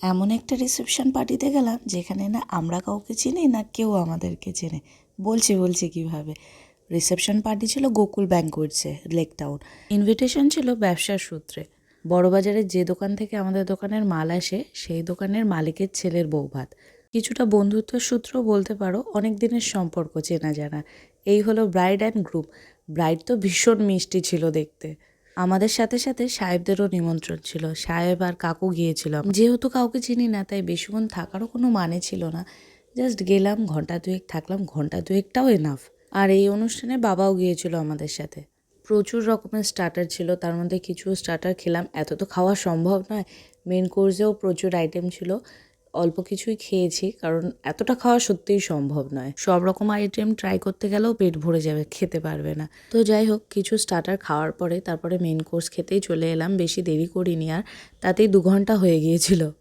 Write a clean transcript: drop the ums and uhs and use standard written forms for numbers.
এমন একটা রিসেপশন পার্টিতে গেলাম যেখানে না আমরা কাউকে চিনি না কেউ আমাদেরকে চেনে। বলছি কিভাবে। রিসেপশন পার্টি ছিল গোকুল ব্যাঙ্কোয়েটসে, লেক টাউন। ইনভিটেশন ছিল ব্যবসার সূত্রে। বড়বাজারের যে দোকান থেকে আমাদের দোকানের মাল আসে সেই দোকানের মালিকের ছেলের বৌভাত। কিছুটা বন্ধুত্ব সূত্র বলতে পারো, অনেক দিনের সম্পর্ক, চেনা জানা। এই হলো ব্রাইড অ্যান্ড গ্রুম। ব্রাইড তো ভীষণ মিষ্টি ছিল দেখতে। আমাদের সাথে সাথে সাহেবদেরও নিমন্ত্রণ ছিল। সাহেব আর কাকু গিয়েছিল। যেহেতু কাউকে চিনি না তাই বেশিক্ষণ থাকারও কোনো মানে ছিল না। জাস্ট গেলাম, ঘন্টা দুয়েক থাকলাম, ঘন্টা দুয়েকটাও এনাফ। আর এই অনুষ্ঠানে বাবাও গিয়েছিল আমাদের সাথে। প্রচুর রকমের স্টার্টার ছিল, তার মধ্যে কিছু স্টার্টার খেলাম, এত তো খাওয়া সম্ভব নয়। মেন কোর্সেও প্রচুর আইটেম ছিল, অল্প কিছুই খেয়েছি কারণ এতটা খাওয়া সত্যিই সম্ভব নয়। সব রকম আইটেম ট্রাই করতে গেলেও পেট ভরে যাবে, খেতে পারবে না। তো যাই হোক, কিছু স্টার্টার খাওয়ার পরে তারপরে মেন কোর্স খেতেই চলে এলাম। বেশি দেরি করিনি আর, তাতেই 2 ঘন্টা হয়ে গিয়েছিল।